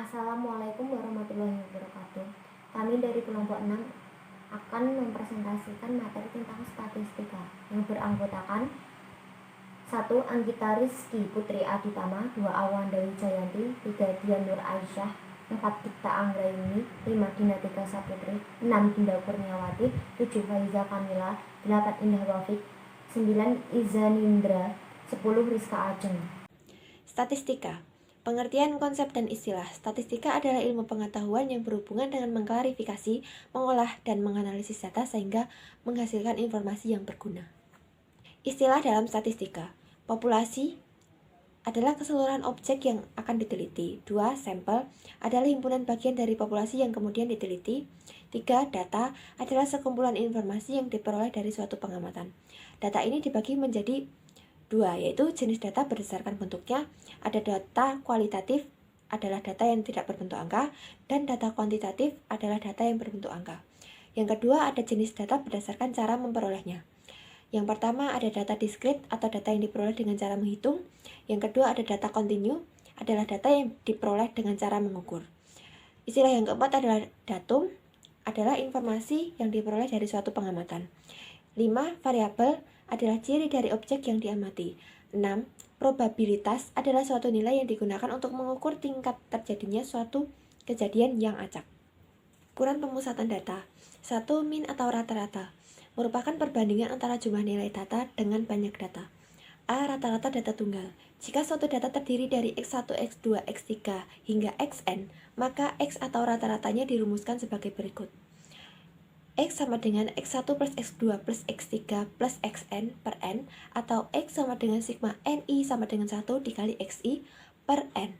Assalamualaikum warahmatullahi wabarakatuh. Kami dari kelompok 6 akan mempresentasikan materi tentang statistika yang beranggotakan 1. Anggita Rizky Putri Aditama, 2. Awanda Wijayanti, 3. Dian Nur Aisyah, 4. Dikta Anggrayuni, 5. Dinatika Saputri, 6. Dinda Kurniawati, 7. Faiza Kamila, 8. Indah Wafik, 9. Izanindra, 10. Rizka Ajeng. Statistika. Pengertian konsep dan istilah. Statistika adalah ilmu pengetahuan yang berhubungan dengan mengklarifikasi, mengolah, dan menganalisis data sehingga menghasilkan informasi yang berguna. Istilah dalam statistika. Populasi adalah keseluruhan objek yang akan diteliti. 2. Sampel adalah himpunan bagian dari populasi yang kemudian diteliti. 3. Data adalah sekumpulan informasi yang diperoleh dari suatu pengamatan. Data ini dibagi menjadi 2, yaitu jenis data berdasarkan bentuknya. Ada data kualitatif adalah data yang tidak berbentuk angka, dan data kuantitatif adalah data yang berbentuk angka. Yang kedua, ada jenis data berdasarkan cara memperolehnya. Yang pertama ada data diskrit atau data yang diperoleh dengan cara menghitung. Yang kedua ada data kontinu, adalah data yang diperoleh dengan cara mengukur. Istilah yang keempat adalah datum, adalah informasi yang diperoleh dari suatu pengamatan. 5. Variabel adalah ciri dari objek yang diamati. 6. Probabilitas adalah suatu nilai yang digunakan untuk mengukur tingkat terjadinya suatu kejadian yang acak. Ukuran pemusatan data. 1. Min atau rata-rata merupakan perbandingan antara jumlah nilai data dengan banyak data. A. Rata-rata data tunggal. Jika suatu data terdiri dari X1, X2, X3 hingga Xn, maka X atau rata-ratanya dirumuskan sebagai berikut. X sama dengan X1 plus X2 plus X3 plus Xn per N, atau X sama dengan sigma Ni sama dengan 1 dikali Xi per N.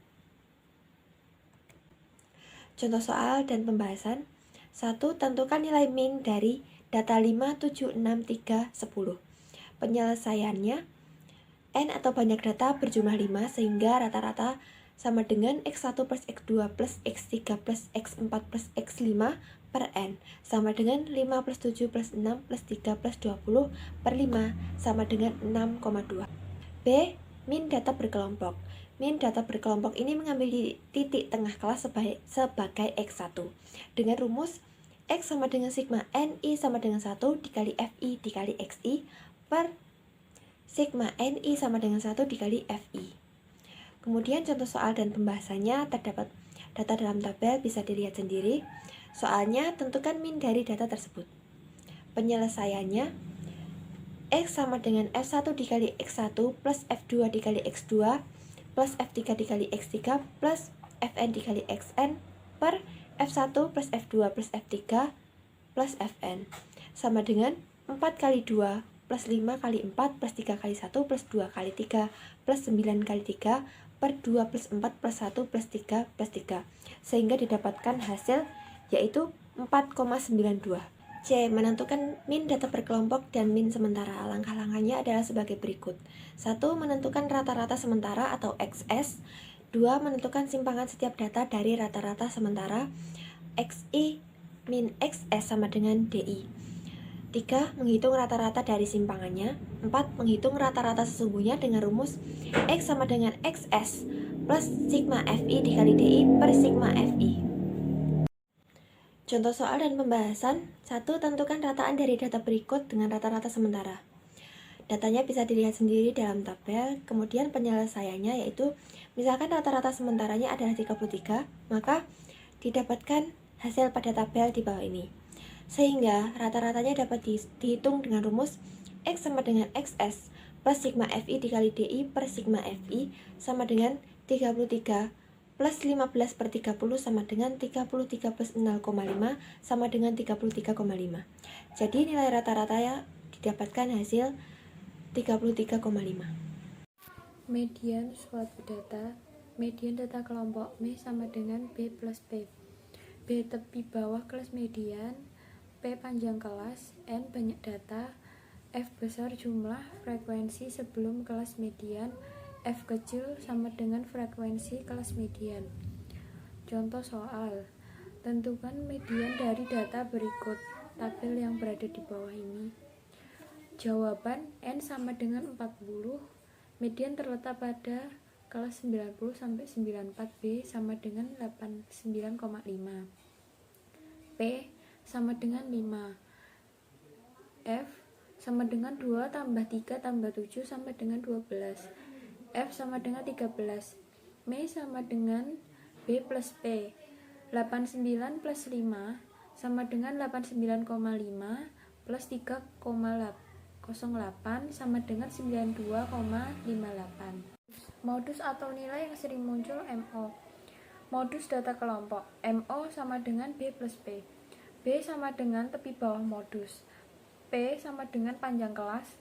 Contoh soal dan pembahasan. 1. Tentukan nilai min dari data 5, 7, 6, 3, 10. Penyelesaiannya, N atau banyak data berjumlah 5 sehingga rata-rata sama dengan X1 plus X2 plus X3 plus X4 plus X5 per N sama dengan 5 plus 7 plus 6 plus 3 plus 20 per 5 sama dengan 6,2. B. Min data berkelompok. Min data berkelompok ini mengambil titik tengah kelas sebagai X1 dengan rumus X sama dengan sigma Ni sama dengan 1 dikali Fi dikali Xi per sigma Ni sama dengan 1 dikali Fi. Kemudian contoh soal dan pembahasannya terdapat data dalam tabel, bisa dilihat sendiri. Soalnya tentukan min dari data tersebut. Penyelesaiannya, X sama dengan F1 dikali X1 plus F2 dikali X2 plus F3 dikali X3 plus Fn dikali Xn per F1 plus F2 plus F3 plus Fn sama dengan 4 kali 2 plus 5 kali 4 plus 3 kali 1 plus 2 kali 3 plus 9 kali 3 per 2 plus 4 plus 1 plus 3 plus 3, sehingga didapatkan hasil yaitu 4,92. C. Menentukan min data berkelompok dan min sementara. Langkah-langkahnya adalah sebagai berikut. 1. Menentukan rata-rata sementara atau XS. 2. Menentukan simpangan setiap data dari rata-rata sementara. XI min XS sama dengan DI. 3. Menghitung rata-rata dari simpangannya. 4. Menghitung rata-rata sesungguhnya dengan rumus X sama dengan XS plus sigma Fi dikali DI per sigma Fi. Contoh soal dan pembahasan. 1. Tentukan rataan dari data berikut dengan rata-rata sementara. Datanya bisa dilihat sendiri dalam tabel. Kemudian penyelesaiannya yaitu misalkan rata-rata sementaranya adalah 33, maka didapatkan hasil pada tabel di bawah ini. Sehingga rata-ratanya dapat dihitung dengan rumus X sama dengan XS plus sigma Fi dikali DI per sigma Fi sama dengan 33 plus 15 per 30 sama dengan 33 plus 0,5 sama dengan 33,5. Jadi nilai rata-ratanya didapatkan hasil 33,5. Median suatu data. Median data kelompok M sama dengan B plus P. B tepi bawah kelas median, P panjang kelas, N banyak data, F besar jumlah frekuensi sebelum kelas median, F kecil sama dengan frekuensi kelas median. Contoh soal. Tentukan median dari data berikut, tabel yang berada di bawah ini. Jawaban N sama dengan 40. Median terletak pada kelas 90 sampai 94. B sama dengan 89,5. P sama dengan 5. F sama dengan 2 tambah 3 tambah 7 sama dengan 12. F sama dengan 13. M sama dengan B plus P. 89 plus 5 sama dengan 89,5 plus 3,08 sama dengan 92,58. Modus atau nilai yang sering muncul MO. Modus data kelompok. MO sama dengan B plus P. B sama dengan tepi bawah modus. P sama dengan panjang kelas.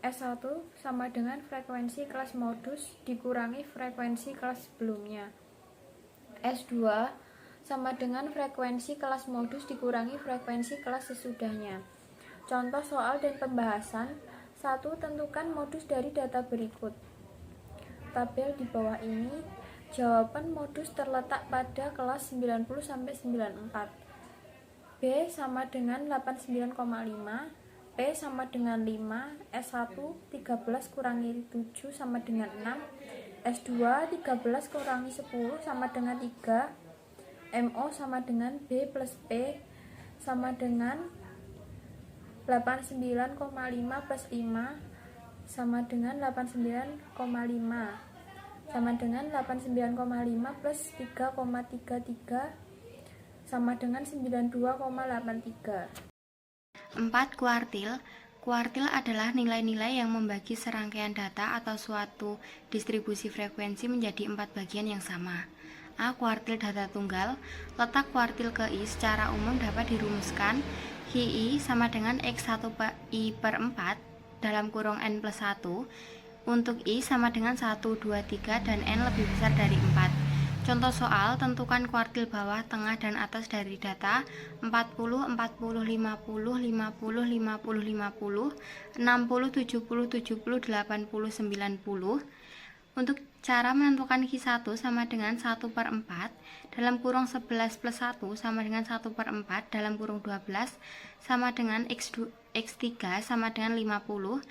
S1 sama dengan frekuensi kelas modus dikurangi frekuensi kelas sebelumnya. S2 sama dengan frekuensi kelas modus dikurangi frekuensi kelas sesudahnya. Contoh soal dan pembahasan. 1. Tentukan modus dari data berikut. Tabel di bawah ini, jawaban modus terletak pada kelas 90-94. B sama dengan 89,5, P sama dengan 5, S1 13 kurangi 7 sama dengan 6, S2 13 kurangi 10 sama dengan 3, MO sama dengan B plus P sama dengan 89,5 plus 5 sama dengan 89,5 sama dengan 89,5 plus 3,33 sama dengan 92,83. 4. Kuartil. Kuartil adalah nilai-nilai yang membagi serangkaian data atau suatu distribusi frekuensi menjadi 4 bagian yang sama. A. Kuartil data tunggal. Letak kuartil ke I secara umum dapat dirumuskan I sama dengan X1 I per 4 dalam kurung N plus 1 untuk I sama dengan 1, 2, 3 dan N lebih besar dari 4. Contoh soal, tentukan kuartil bawah, tengah, dan atas dari data 40, 40, 50, 50, 50, 50, 50, 60, 70, 70, 80, 90. Untuk cara menentukan Q1 sama dengan 1 per 4 dalam kurung 11 plus 1 sama dengan 1 per 4 dalam kurung 12 sama dengan X3 sama dengan 50.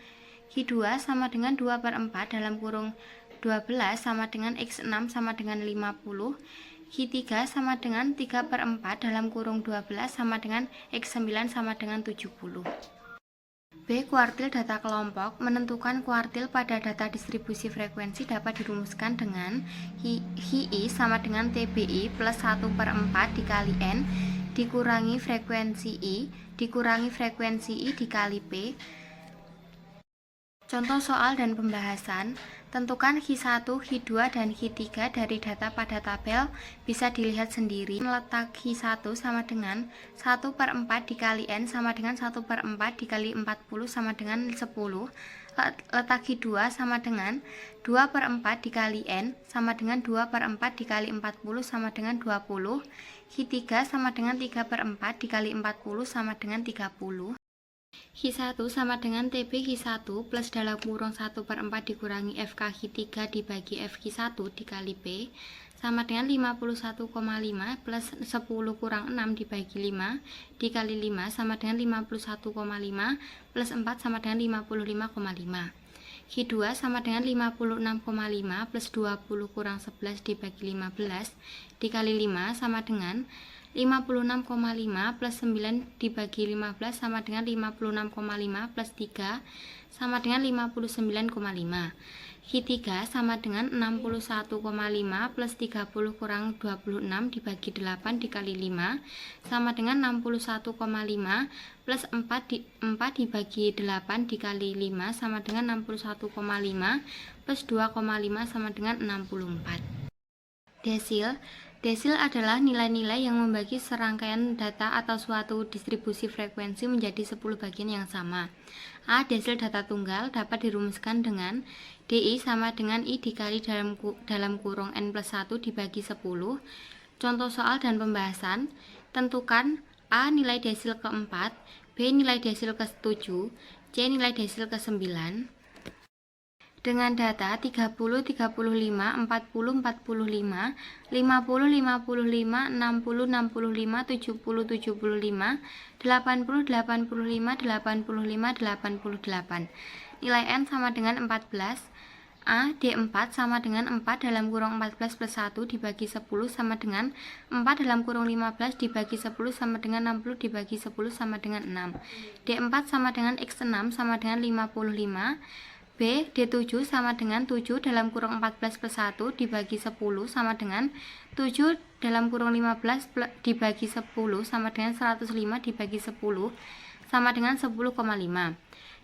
Q2 sama dengan 2 per 4 dalam kurung 12 sama dengan X6 sama dengan 50. Q3 sama dengan 3 per 4 dalam kurung 12 sama dengan X9 sama dengan 70. B. Kuartil data kelompok. Menentukan kuartil pada data distribusi frekuensi dapat dirumuskan dengan HI sama dengan TBI plus 1 per 4 dikali N dikurangi frekuensi I dikurangi frekuensi I dikali P. Contoh soal dan pembahasan. Tentukan Q1, Q2, dan Q3 dari data pada tabel bisa dilihat sendiri. Letak Q1 sama dengan 1 per 4 dikali N sama dengan 1 per 4 dikali 40 sama dengan 10. Letak Q2 sama dengan 2 per 4 dikali N sama dengan 2 per 4 dikali 40 sama dengan 20. Q3 sama dengan 3 per 4 dikali 40 sama dengan 30. Q1 sama dengan TB Q1 plus dalam kurung 1 per 4 dikurangi FK Q3 dibagi FQ1 dikali P sama dengan 51,5 plus 10 kurang 6 dibagi 5 dikali 5 sama dengan 51,5 plus 4 sama dengan 55,5. Q2 sama dengan 56,5 plus 20 kurang 11 dibagi 15 dikali 5 sama dengan 56,5 plus 9 dibagi 15 sama dengan 56,5 plus 3 sama dengan 59,5. Q3 sama dengan 61,5 plus 30 kurang 26 dibagi 8 dikali 5 sama dengan 61,5 plus 4 dibagi 8 dikali 5 sama dengan 61,5 plus 2,5 sama dengan 64. Desil adalah nilai-nilai yang membagi serangkaian data atau suatu distribusi frekuensi menjadi 10 bagian yang sama. A. Desil data tunggal dapat dirumuskan dengan DI sama dengan I dikali dalam kurung N plus 1 dibagi 10. Contoh soal dan pembahasan. Tentukan A. Nilai desil ke-4, B. Nilai desil ke-7, C. Nilai desil ke-9. Dengan data 30, 35, 40, 45, 50, 55, 60, 65, 70, 75, 80, 85, 88, nilai N sama dengan 14, A. D4 sama dengan 4 dalam kurung 14 plus 1 dibagi 10 sama dengan 4 dalam kurung 15 dibagi 10 sama dengan 60 dibagi 10 sama dengan 6. D4 sama dengan X6 sama dengan 55. B. D7 sama dengan 7 dalam kurung 14 plus 1 dibagi 10 sama dengan 7 dalam kurung 15 dibagi 10 sama dengan 105 dibagi 10 sama dengan 10,5.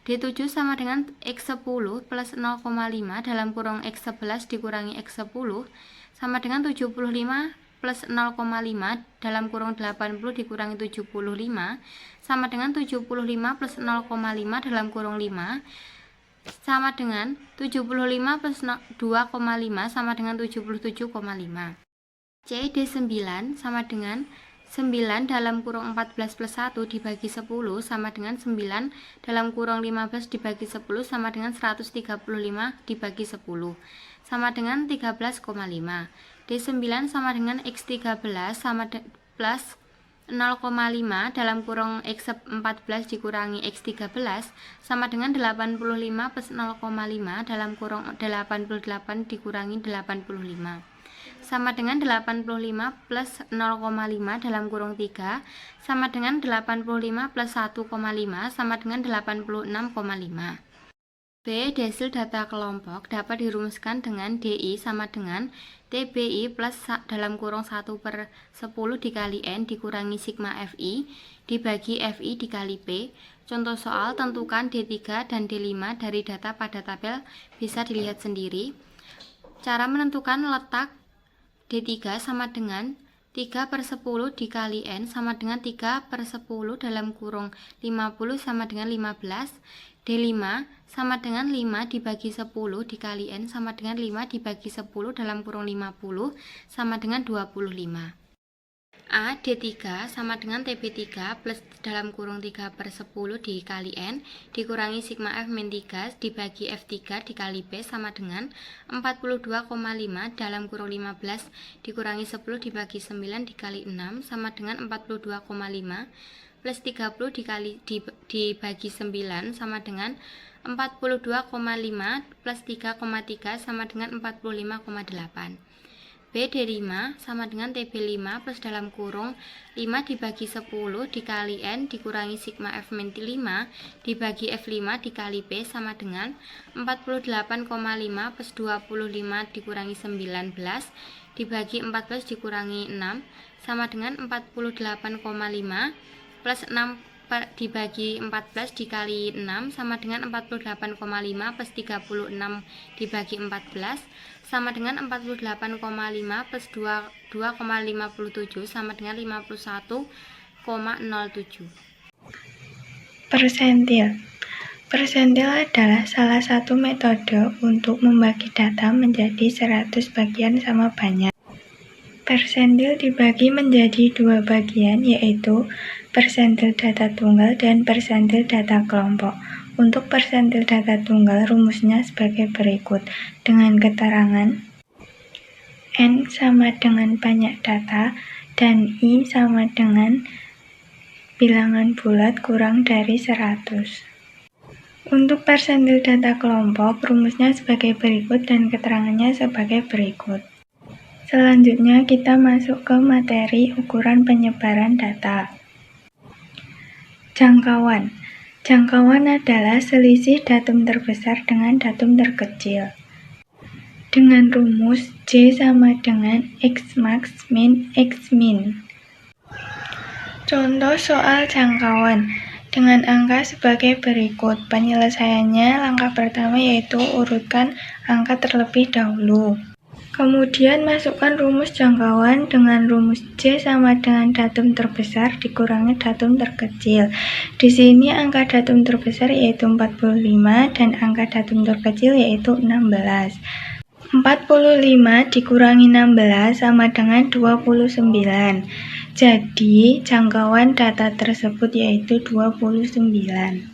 D7 sama dengan X10 plus 0,5 dalam kurung X11 dikurangi X10 sama dengan 75 plus 0,5 dalam kurung 80 dikurangi 75 sama dengan 75 plus 0,5 dalam kurung 5 sama dengan 75 plus 2,5 sama dengan 77,5. C. D9 sama dengan 9 dalam kurung 14 plus 1 dibagi 10 sama dengan 9 dalam kurung 15 dibagi 10 sama dengan 135 dibagi 10 sama dengan 13,5. D9 sama dengan X13 sama plus 0,5 dalam kurung X14 dikurangi X13 sama dengan 85 plus 0,5 dalam kurung 88 dikurangi 85 sama dengan 85 plus 0,5 dalam kurung 3 sama dengan 85 plus 1,5 sama dengan 86,5. B. Desil data kelompok dapat dirumuskan dengan DI sama dengan TBI plus dalam kurung 1/10 dikali N dikurangi sigma FI dibagi FI dikali P. Contoh soal, tentukan D3 dan D5 dari data pada tabel, bisa dilihat sendiri. Cara menentukan letak D3 sama dengan 3/10 dikali N sama dengan 3/10 dalam kurung 50 sama dengan 15. D5 sama dengan 5 dibagi 10 dikali N sama dengan 5 dibagi 10 dalam kurung 50 sama dengan 25. A. D3 sama dengan TB3 plus dalam kurung 3/10 dikali N dikurangi sigma F min 3 dibagi F3 dikali P sama dengan 42,5 dalam kurung 15 dikurangi 10 dibagi 9 dikali 6 sama dengan 42,5 plus 30 dibagi 9 sama dengan 42,5 plus 3,3 sama dengan 45,8. B. D5 sama dengan TB5 plus dalam kurung 5 dibagi 10 dikali N dikurangi sigma F min 5 dibagi F5 dikali P sama dengan 48,5 plus 25 dikurangi 19 dibagi 14 dikurangi 6 sama dengan 48,5 plus 6 dibagi 14 dikali 6 sama dengan 48,5 plus 36 dibagi 14 sama dengan 48,5 plus 2,57 sama dengan 51,07. Persentil. Persentil adalah salah satu metode untuk membagi data menjadi 100 bagian sama banyak. Persentil dibagi menjadi dua bagian, yaitu persentil data tunggal dan persentil data kelompok. Untuk persentil data tunggal, rumusnya sebagai berikut, dengan keterangan N sama dengan banyak data dan I sama dengan bilangan bulat kurang dari 100. Untuk persentil data kelompok, rumusnya sebagai berikut dan keterangannya sebagai berikut. Selanjutnya kita masuk ke materi ukuran penyebaran data. Jangkauan. Jangkauan adalah selisih datum terbesar dengan datum terkecil. Dengan rumus J sama dengan X max min X min. Contoh soal jangkauan dengan angka sebagai berikut. Penyelesaiannya langkah pertama yaitu urutkan angka terlebih dahulu. Kemudian masukkan rumus jangkauan dengan rumus J sama dengan datum terbesar dikurangi datum terkecil. Di sini angka datum terbesar yaitu 45 dan angka datum terkecil yaitu 16. 45 dikurangi 16 sama dengan 29. Jadi jangkauan data tersebut yaitu 29.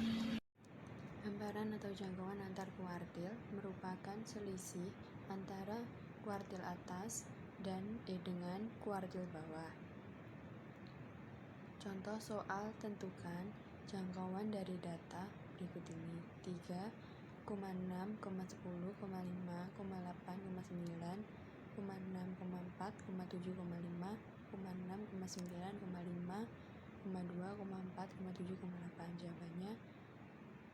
Hamparan atau jangkauan antar kuartil merupakan selisih antara kuartil atas dan dengan kuartil bawah. Contoh soal, tentukan jangkauan dari data berikut ini. 3 6, 10, 5, 8, 9, 6,4, 7,5, 6,9, 5, 2, 4, 7,8. Jawabannya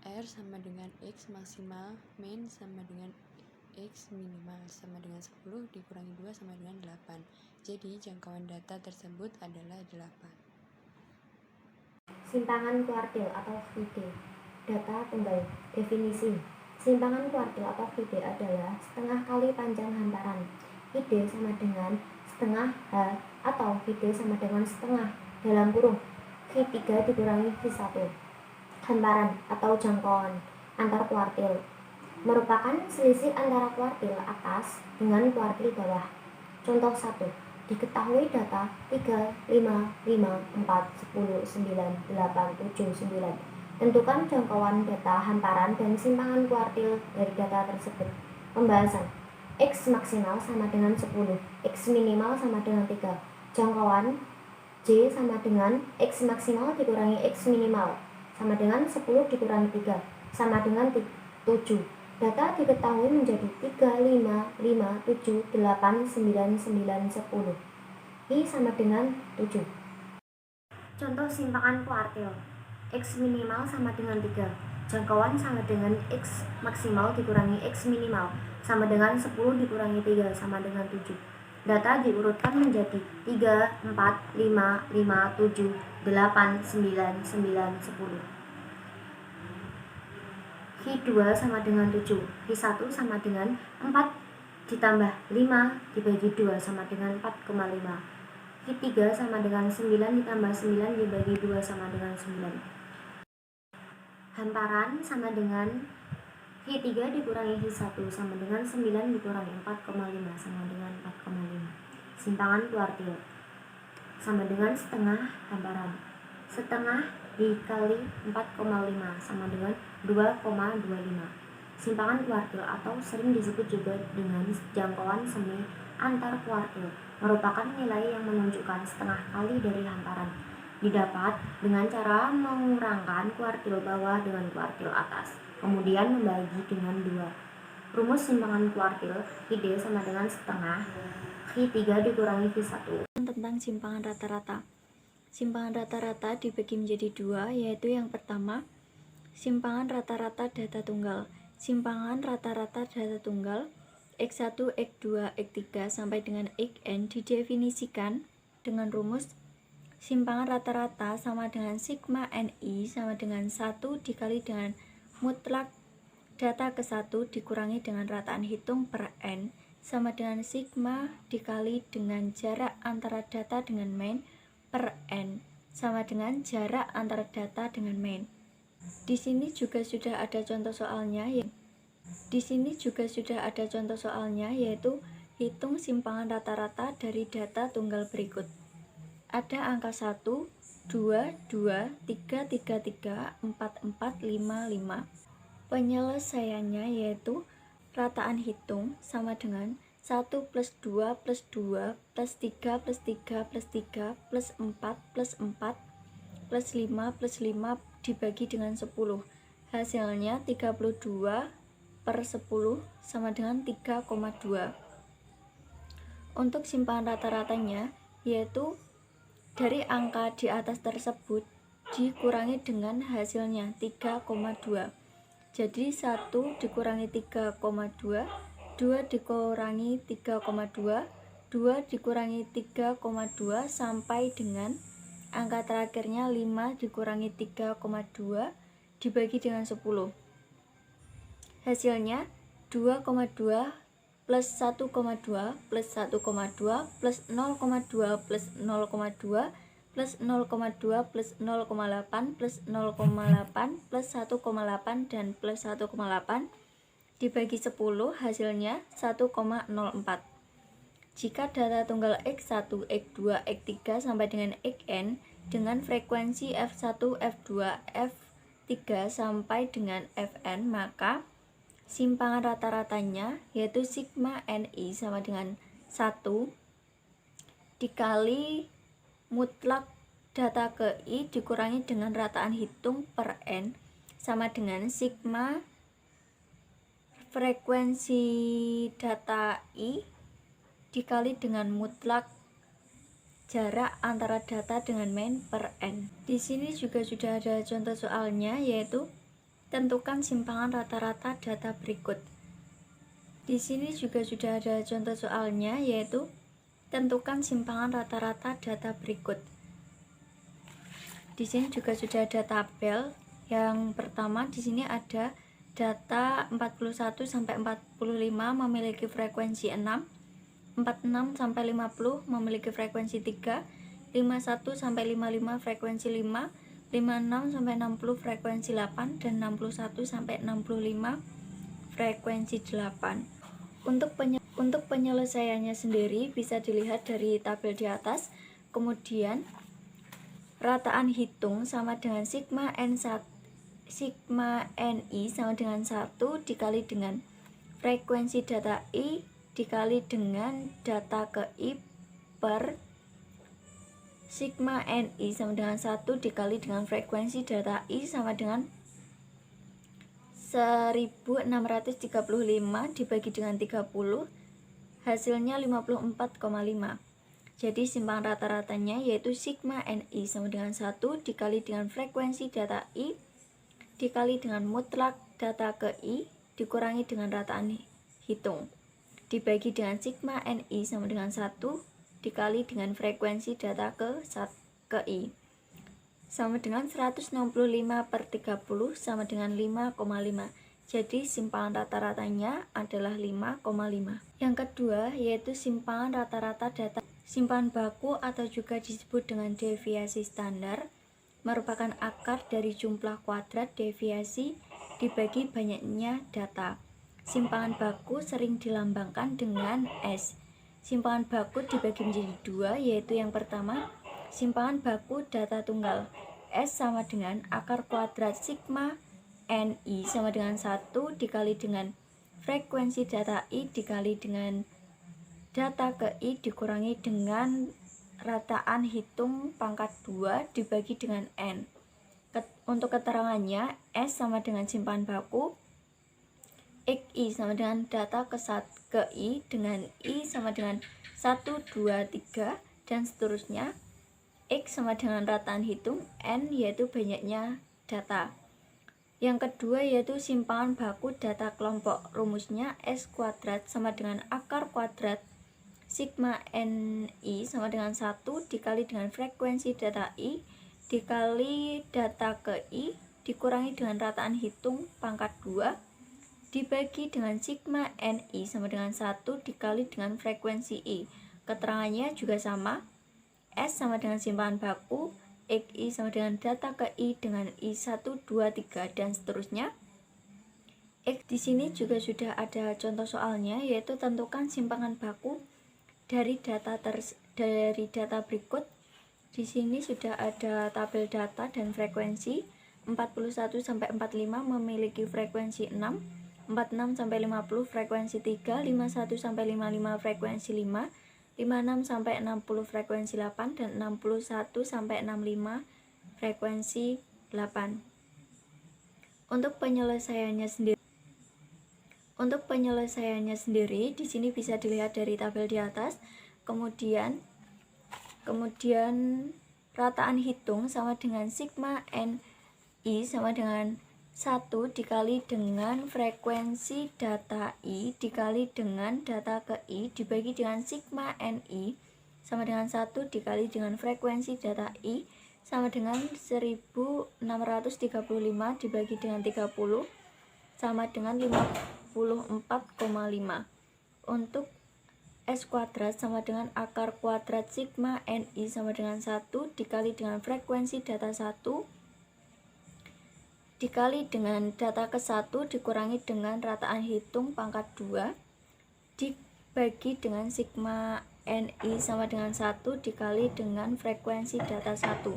R sama dengan X maksimal min sama dengan X minimal sama dengan 10 dikurangi 2 sama dengan 8. Jadi jangkauan data tersebut adalah 8. Simpangan kuartil atau VD. Data tunggal. Definisi. Simpangan kuartil atau VD adalah setengah kali panjang hamparan. VD sama dengan setengah H atau VD sama dengan setengah dalam kurung V3 dikurangi V1. Hamparan atau jangkauan antar kuartil merupakan selisih antara kuartil atas dengan kuartil bawah. Contoh 1. Diketahui data 3, 5, 5, 4, 10, 9, 8, 7, 9. Tentukan jangkauan data hamparan dan simpangan kuartil dari data tersebut. Pembahasan. X maksimal sama dengan 10, X minimal sama dengan 3. Jangkauan J sama dengan X maksimal dikurangi X minimal sama dengan 10 dikurangi 3 sama dengan 7. Data diketahui menjadi 3, 5, 5, 7, 8, 9, 9, 10. I sama dengan 7. Contoh simpangan kuartil. X minimal sama dengan 3. Jangkauan sama dengan X maksimal dikurangi X minimal sama dengan 10 dikurangi 3 sama dengan 7. Data diurutkan menjadi 3, 4, 5, 5, 7, 8, 9, 9, 10. V2 sama dengan 7, V1 sama dengan 4 ditambah 5 dibagi 2 sama dengan 4,5. V3 sama dengan 9 ditambah 9 dibagi 2 sama dengan 9. Hamparan sama dengan V3 dikurangi V1 sama dengan 9 dikurangi 4,5 sama dengan 4,5. Simpangan kuartil sama dengan setengah hamparan. Setengah dikali 4,5 sama dengan 2,25. Simpangan kuartil atau sering disebut juga dengan jangkauan semi antar kuartil merupakan nilai yang menunjukkan setengah kali dari hamparan. Didapat dengan cara mengurangkan kuartil bawah dengan kuartil atas, kemudian membagi dengan 2. Rumus simpangan kuartil VD sama dengan setengah V3 dikurangi V1. Tentang simpangan rata-rata. Simpangan rata-rata dibagi menjadi 2, yaitu yang pertama, simpangan rata-rata data tunggal. Simpangan rata-rata data tunggal X1, X2, X3 sampai dengan Xn didefinisikan dengan rumus simpangan rata-rata sama dengan sigma Ni sama dengan 1 dikali dengan mutlak data ke-1 dikurangi dengan rataan hitung per N sama dengan sigma dikali dengan jarak antara data dengan main per N sama dengan jarak antara data dengan main. Di sini juga sudah ada contoh soalnya yaitu hitung simpangan rata-rata dari data tunggal berikut. Ada angka 1, 2, 2, 3, 3, 3, 4, 4, 5, 5. Penyelesaiannya yaitu rataan hitung sama dengan 1 plus 2 plus 2 plus 3 plus 3 plus 3 plus 4 plus 4 plus 5 plus 5 dibagi dengan 10. Hasilnya 32 per 10 sama dengan 3,2. Untuk simpangan rata-ratanya yaitu dari angka di atas tersebut dikurangi dengan hasilnya 3,2. Jadi 1 dikurangi 3,2, 2 dikurangi 3,2, 2 dikurangi 3,2 sampai dengan angka terakhirnya 5 dikurangi 3,2 dibagi dengan 10. Hasilnya 2,2 plus 1,2 plus 1,2 plus 0,2 plus 0,2 plus 0,2 plus 0,8 plus 0,8 plus 1,8 dan plus 1,8 dibagi 10 hasilnya 1,04. Jika data tunggal X1, X2, X3 sampai dengan Xn dengan frekuensi F1, F2, F3 sampai dengan Fn, maka simpangan rata-ratanya yaitu sigma Ni sama dengan 1 dikali mutlak data ke I dikurangi dengan rataan hitung per N sama dengan sigma frekuensi data I dikali dengan mutlak jarak antara data dengan main per N. Di sini juga sudah ada contoh soalnya, yaitu tentukan simpangan rata-rata data berikut. Di sini juga sudah ada contoh soalnya, yaitu tentukan simpangan rata-rata data berikut. Di sini juga sudah ada tabel. Yang pertama di sini ada data 41 sampai 45 memiliki frekuensi 6, 46 sampai 50 memiliki frekuensi 3, 51 sampai 55 frekuensi 5, 56 sampai 60 frekuensi 8, dan 61 sampai 65 frekuensi 8. Untuk penyelesaiannya sendiri bisa dilihat dari tabel di atas. Kemudian rataan hitung sama dengan sigma NI sama dengan 1 dikali dengan frekuensi data I dikali dengan data ke I per sigma NI sama dengan 1 dikali dengan frekuensi data I sama dengan 1635 dibagi dengan 30, hasilnya 54,5. Jadi simpangan rata-ratanya yaitu sigma NI sama dengan 1 dikali dengan frekuensi data I dikali dengan mutlak data ke I dikurangi dengan rataan hitung dibagi dengan sigma NI sama dengan 1 dikali dengan frekuensi data ke I sama dengan 165 per 30 sama dengan 5,5. Jadi simpangan rata-ratanya adalah 5,5. Yang kedua yaitu simpangan rata-rata data. Simpangan baku atau juga disebut dengan deviasi standar merupakan akar dari jumlah kuadrat deviasi dibagi banyaknya data. Simpangan baku sering dilambangkan dengan S. Simpangan baku dibagi menjadi dua, yaitu yang pertama simpangan baku data tunggal. S sama dengan akar kuadrat sigma NI sama dengan 1 dikali dengan frekuensi data I dikali dengan data ke I dikurangi dengan rataan hitung pangkat 2 dibagi dengan N. Untuk keterangannya, S sama dengan simpangan baku, XI sama dengan data ke I dengan I sama dengan 1, 2, 3, dan seterusnya. X sama dengan rataan hitung, N yaitu banyaknya data. Yang kedua yaitu simpangan baku data kelompok. Rumusnya S kuadrat sama dengan akar kuadrat sigma NI sama dengan 1 dikali dengan frekuensi data I dikali data ke I dikurangi dengan rataan hitung pangkat 2 dibagi dengan sigma NI sama dengan 1 dikali dengan frekuensi I. Keterangannya juga sama. S sama dengan simpangan baku, XI sama dengan data ke I dengan I1, 2, 3, dan seterusnya. Di sini juga sudah ada contoh soalnya, yaitu tentukan simpangan baku dari data berikut. Di sini sudah ada tabel data dan frekuensi. 41 sampai 45 memiliki frekuensi 6, 46 sampai 50 frekuensi 3, 51 sampai 55 frekuensi 5, 56 sampai 60 frekuensi 8, dan 61 sampai 65 frekuensi 8. Untuk penyelesaiannya sendiri di sini bisa dilihat dari tabel di atas. Kemudian rataan hitung sama dengan sigma NI sama dengan 1 dikali dengan frekuensi data I dikali dengan data ke I dibagi dengan sigma NI sama dengan 1 dikali dengan frekuensi data I sama dengan 1635 dibagi dengan 30 sama dengan 54,5. Untuk S kuadrat sama dengan akar kuadrat sigma NI sama dengan 1 dikali dengan frekuensi data 1 dikali dengan data ke 1 dikurangi dengan rataan hitung pangkat 2 dibagi dengan sigma NI sama dengan 1 dikali dengan frekuensi data 1.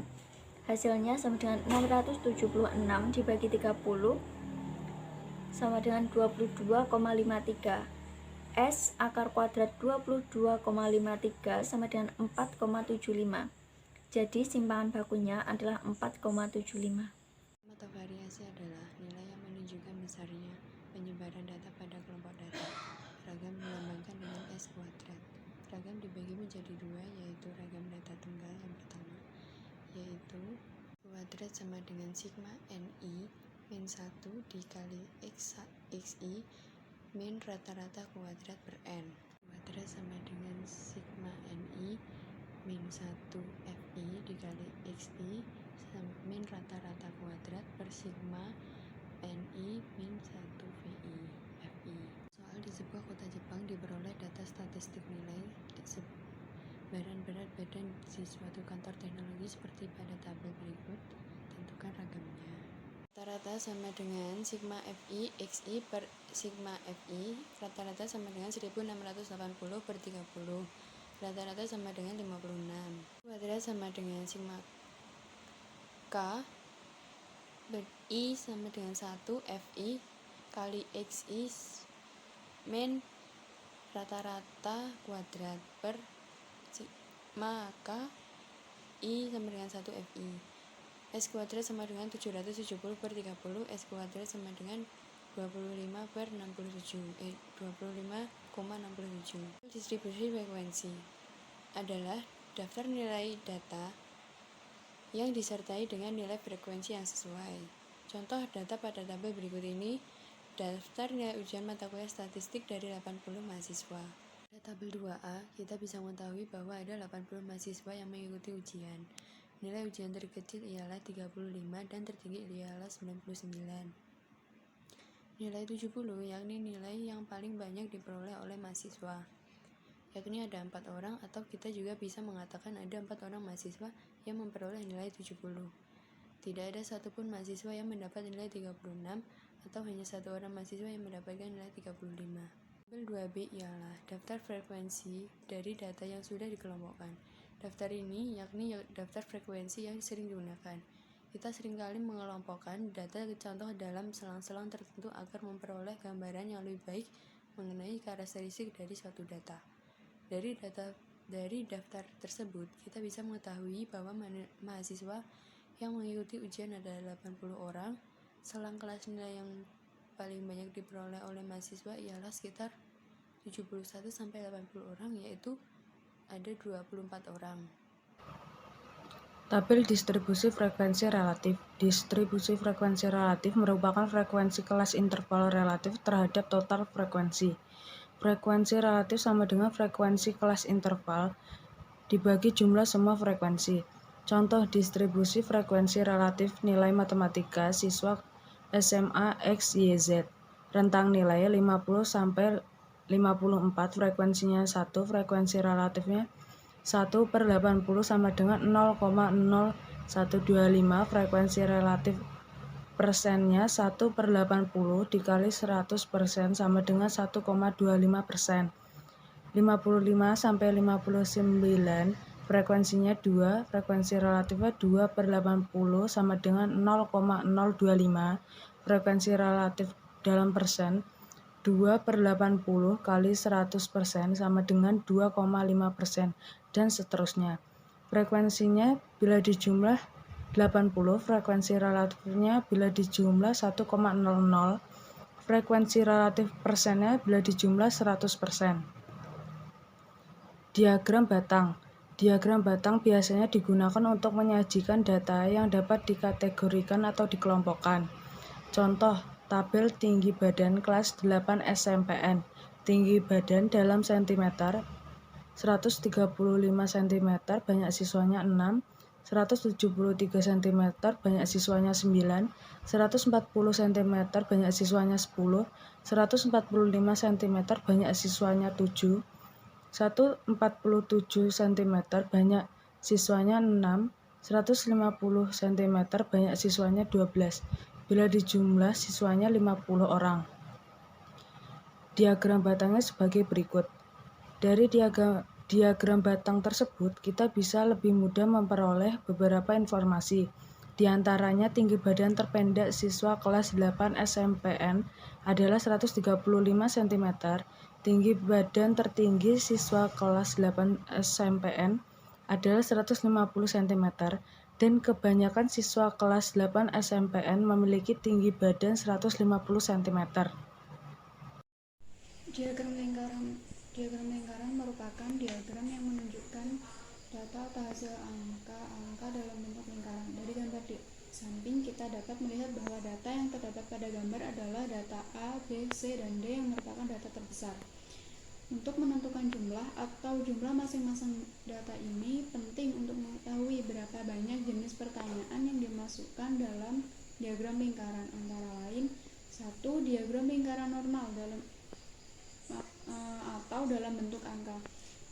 Hasilnya sama dengan 676 dibagi 30 sama dengan 22,53. S akar kuadrat 22,53 sama dengan 4,75. Jadi simpangan bakunya adalah 4,75. Mata variasi adalah nilai yang menunjukkan besarnya penyebaran data pada kelompok ragam dibagi menjadi dua, yaitu ragam data tunggal yang pertama, yaitu kuadrat sama dengan sigma NI min 1 dikali XI min rata-rata kuadrat per N. Kuadrat sama dengan sigma NI min 1 FI dikali XI min rata-rata kuadrat per sigma NI min 1 VI FI. Soal di sebuah kota Jepang diperoleh data statistik nilai barang berat badan di suatu kantor teknologi seperti pada tabel berikut. Tentukan ragamnya. Rata-rata sama dengan sigma FI XI per sigma FI. Rata-rata sama dengan 1680 per 30. Rata-rata sama dengan 56. Kuadrat sama dengan sigma K ber I sama dengan 1 FI kali XI min rata-rata kuadrat per sigma K I sama dengan 1 FI. S kuadrat sama dengan 770 per 30. S kuadrat sama dengan 25 per 67. 25,67. Distribusi frekuensi adalah daftar nilai data yang disertai dengan nilai frekuensi yang sesuai. Contoh data pada tabel berikut ini: daftar nilai ujian mata kuliah statistik dari 80 mahasiswa. Pada tabel 2A, kita bisa mengetahui bahwa ada 80 mahasiswa yang mengikuti ujian. Nilai ujian terkecil ialah 35 dan tertinggi ialah 99. Nilai 70 yakni nilai yang paling banyak diperoleh oleh mahasiswa, yakni ada 4 orang, atau kita juga bisa mengatakan ada 4 orang mahasiswa yang memperoleh nilai 70. Tidak ada satupun mahasiswa yang mendapat nilai 36, atau hanya 1 orang mahasiswa yang mendapatkan nilai 35. Tabel 2B ialah daftar frekuensi dari data yang sudah dikelompokkan. Daftar ini yakni daftar frekuensi yang sering digunakan. Kita seringkali mengelompokkan data contoh dalam selang-selang tertentu agar memperoleh gambaran yang lebih baik mengenai karakteristik dari suatu data. Dari daftar tersebut, kita bisa mengetahui bahwa mahasiswa yang mengikuti ujian adalah 80 orang. Selang kelas nilai yang paling banyak diperoleh oleh mahasiswa ialah sekitar 71-80 orang, yaitu ada 24 orang. Tabel distribusi frekuensi relatif. Distribusi frekuensi relatif merupakan frekuensi kelas interval relatif terhadap total frekuensi. Frekuensi relatif sama dengan frekuensi kelas interval dibagi jumlah semua frekuensi. Contoh distribusi frekuensi relatif nilai matematika siswa SMA X, Y, Z. Rentang nilai 50 sampai 54, frekuensinya 1, frekuensi relatifnya 1/80 sama dengan 0,0125, frekuensi relatif persennya 1/80 dikali 100% sama dengan 1,25%. 55 sampai 59, frekuensinya 2, frekuensi relatifnya 2/80 sama dengan 0,025, frekuensi relatif dalam persen 2/80 kali 100% sama dengan 2,5%, dan seterusnya. Frekuensinya bila dijumlah 80, frekuensi relatifnya bila dijumlah 1,00, frekuensi relatif persennya bila dijumlah 100%. Diagram batang. Diagram batang biasanya digunakan untuk menyajikan data yang dapat dikategorikan atau dikelompokkan. Contoh, tabel tinggi badan kelas 8 SMPN. Tinggi badan dalam cm, 135 cm, banyak siswanya 6, 173 cm, banyak siswanya 9, 140 cm, banyak siswanya 10, 145 cm, banyak siswanya 7, 147 cm, banyak siswanya 6, 150 cm, banyak siswanya 12. Bila dijumlah siswanya 50 orang. Diagram batangnya sebagai berikut. Dari diagram batang tersebut, kita bisa lebih mudah memperoleh beberapa informasi. Di antaranya, tinggi badan terpendek siswa kelas 8 SMPN adalah 135 cm, tinggi badan tertinggi siswa kelas 8 SMPN adalah 150 cm, dan kebanyakan siswa kelas 8 SMPN memiliki tinggi badan 150 cm. Diagram lingkaran merupakan diagram beserta hasil angka-angka dalam bentuk lingkaran. Dari gambar di samping kita dapat melihat bahwa data yang terdapat pada gambar adalah data A, B, C, dan D yang merupakan data terbesar. Untuk menentukan jumlah atau jumlah masing-masing data ini penting untuk mengetahui berapa banyak jenis pertanyaan yang dimasukkan dalam diagram lingkaran, antara lain 1. Diagram lingkaran normal atau dalam bentuk angka.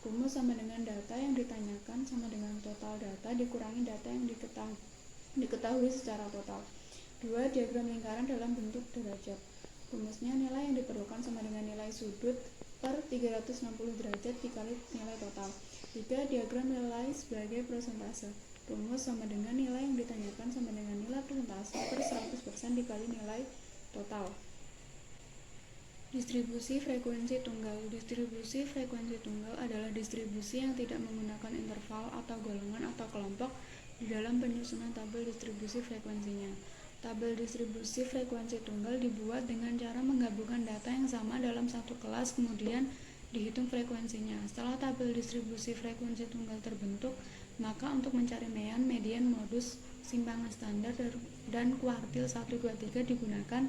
Rumus sama dengan data yang ditanyakan sama dengan total data dikurangi data yang diketahui secara total. 2. Diagram lingkaran dalam bentuk derajat. Rumusnya nilai yang diperlukan sama dengan nilai sudut per 360 derajat dikali nilai total. 3. Diagram nilai sebagai persentase. Rumus sama dengan nilai yang ditanyakan sama dengan nilai persentase per 100% dikali nilai total. Distribusi frekuensi tunggal. Distribusi frekuensi tunggal adalah distribusi yang tidak menggunakan interval atau golongan atau kelompok di dalam penyusunan tabel distribusi frekuensinya. Tabel distribusi frekuensi tunggal dibuat dengan cara menggabungkan data yang sama dalam satu kelas, kemudian dihitung frekuensinya. Setelah tabel distribusi frekuensi tunggal terbentuk, maka untuk mencari mean, median, modus, simpangan standar, dan kuartil 1, 2, 3 digunakan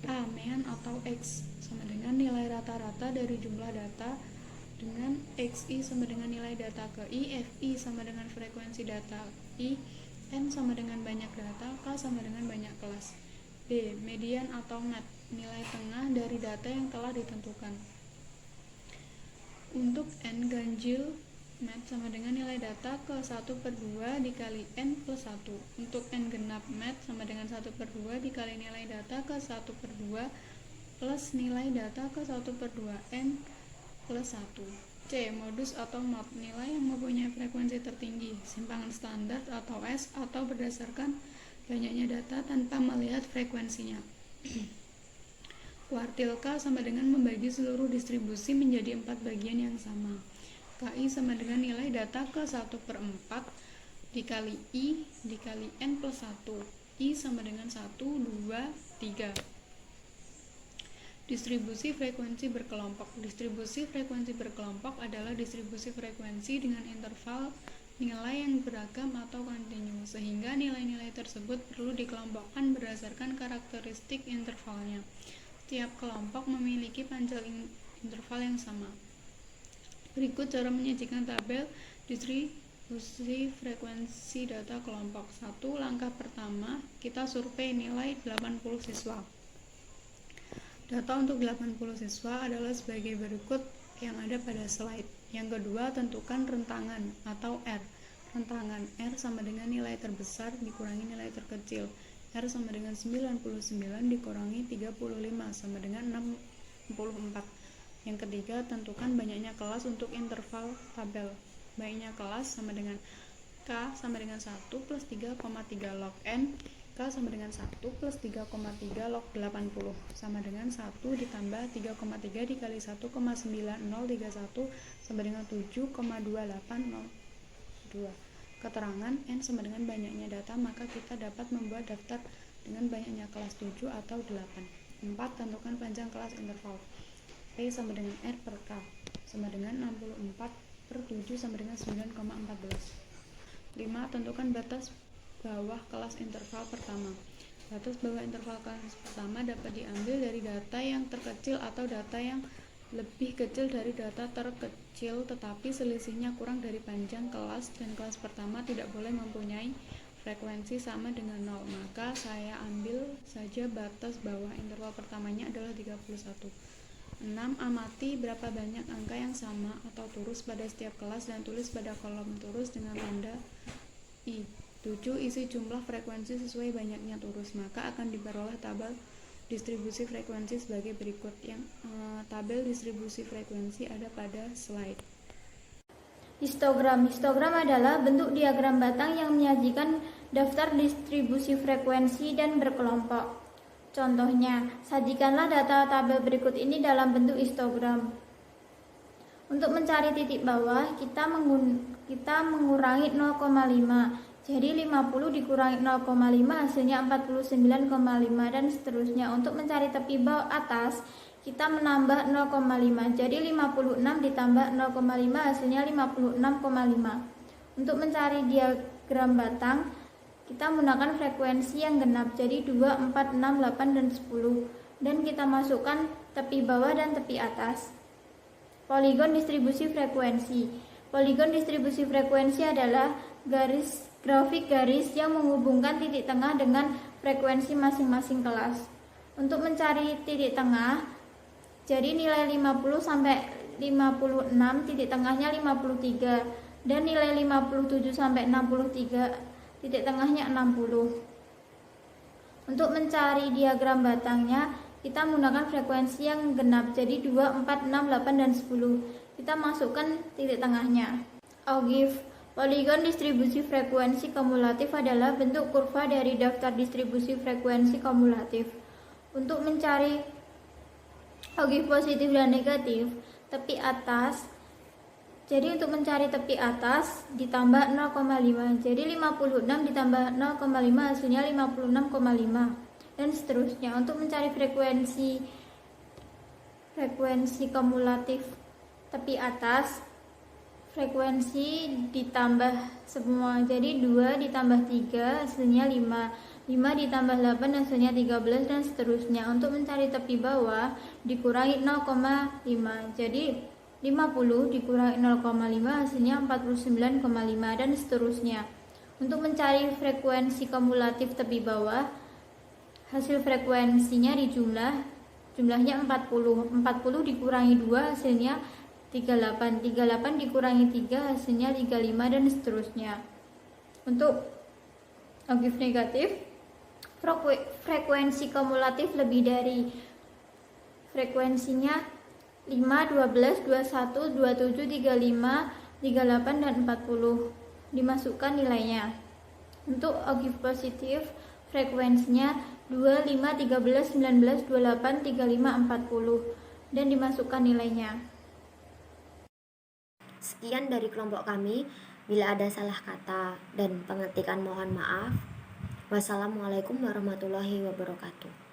A, mean atau X sama dengan nilai rata-rata dari jumlah data, dengan XI sama dengan nilai data ke I, FI sama dengan frekuensi data I, N sama dengan banyak data, K sama dengan banyak kelas. B, median atau net, nilai tengah dari data yang telah ditentukan. Untuk N ganjil, net sama dengan nilai data ke 1/2 dikali N plus 1. Untuk N genap, net sama dengan 1/2 dikali nilai data ke 1/2 plus nilai data ke 1/2 N plus 1. C, modus atau mod, nilai yang mempunyai frekuensi tertinggi, simpangan standar atau S, atau berdasarkan banyaknya data tanpa melihat frekuensinya. Kuartil K sama dengan membagi seluruh distribusi menjadi 4 bagian yang sama. KI sama dengan nilai data ke 1/4 dikali I dikali N plus 1. I sama dengan 1, 2, 3. Distribusi frekuensi berkelompok. Distribusi frekuensi berkelompok adalah distribusi frekuensi dengan interval nilai yang beragam atau kontinu, sehingga nilai-nilai tersebut perlu dikelompokkan berdasarkan karakteristik intervalnya. Setiap kelompok memiliki panjang interval yang sama. Berikut cara menyajikan tabel distribusi frekuensi data kelompok. 1. Langkah pertama, kita survei nilai 80 siswa. Data untuk 80 siswa adalah sebagai berikut yang ada pada slide. Yang kedua, tentukan rentangan atau R. Rentangan R sama dengan nilai terbesar dikurangi nilai terkecil. R sama dengan 99 dikurangi 35 sama dengan 64. Yang ketiga, tentukan banyaknya kelas untuk interval tabel. Banyaknya kelas sama dengan K sama dengan 1 plus 3,3 log N. K sama dengan 1 plus 3,3 log 80 sama dengan 1 ditambah 3,3 dikali 1,9031 sama dengan 7,2802. Keterangan N sama dengan banyaknya data, maka kita dapat membuat daftar dengan banyaknya kelas 7 atau 8. 4. Tentukan panjang kelas interval. P sama dengan R per K sama dengan 64 per 7 sama dengan 9,14. 5. Tentukan batas bawah kelas interval pertama. Batas bawah interval kelas pertama dapat diambil dari data yang terkecil atau data yang lebih kecil dari data terkecil, tetapi selisihnya kurang dari panjang kelas, dan kelas pertama tidak boleh mempunyai frekuensi sama dengan 0. Maka saya ambil saja batas bawah interval pertamanya adalah 31. 6. Amati berapa banyak angka yang sama atau turus pada setiap kelas dan tulis pada kolom turus dengan tanda I. 7. Isi jumlah frekuensi sesuai banyaknya turus, maka akan diperoleh tabel distribusi frekuensi sebagai berikut. Tabel distribusi frekuensi ada pada slide. Histogram. Histogram adalah bentuk diagram batang yang menyajikan daftar distribusi frekuensi dan berkelompok. Contohnya, sajikanlah data tabel berikut ini dalam bentuk histogram. Untuk mencari titik bawah, kita mengurangi 0,5. Jadi 50 dikurangi 0,5 hasilnya 49,5 dan seterusnya. Untuk mencari tepi bawah atas, kita menambah 0,5. Jadi 56 ditambah 0,5 hasilnya 56,5. Untuk mencari diagram batang, kita menggunakan frekuensi yang genap, jadi 2, 4, 6, 8, dan 10. Dan kita masukkan tepi bawah dan tepi atas. Poligon distribusi frekuensi. Poligon distribusi frekuensi adalah grafik garis yang menghubungkan titik tengah dengan frekuensi masing-masing kelas. Untuk mencari titik tengah, jadi nilai 50 sampai 56, titik tengahnya 53, dan nilai 57 sampai 63, titik tengahnya 60. Untuk mencari diagram batangnya, kita menggunakan frekuensi yang genap, jadi 2, 4, 6, 8, dan 10. Kita masukkan titik tengahnya. Ogive. Poligon distribusi frekuensi kumulatif adalah bentuk kurva dari daftar distribusi frekuensi kumulatif. Untuk mencari ogive positif dan negatif, tepi atas, jadi untuk mencari tepi atas ditambah 0,5, jadi 56 ditambah 0,5 hasilnya 56,5, dan seterusnya. Untuk mencari frekuensi kumulatif tepi atas, frekuensi ditambah semua, jadi 2 ditambah 3 hasilnya 5, 5 ditambah 8 hasilnya 13, dan seterusnya. Untuk mencari tepi bawah dikurangi 0,5, jadi 50 dikurangi 0,5 hasilnya 49,5, dan seterusnya. Untuk mencari frekuensi kumulatif tepi bawah, hasil frekuensinya dijumlah, jumlahnya 40, 40 dikurangi 2 hasilnya 38, 38 dikurangi 3 hasilnya 35, dan seterusnya. Untuk ogive negatif, frekuensi kumulatif lebih dari frekuensinya 5, 12, 21, 27, 35, 38, dan 40. Dimasukkan nilainya. Untuk ogive positif, frekuensinya 2, 5, 13, 19, 28, 35, 40. Dan dimasukkan nilainya. Sekian dari kelompok kami. Bila ada salah kata dan pengetikan mohon maaf. Wassalamualaikum warahmatullahi wabarakatuh.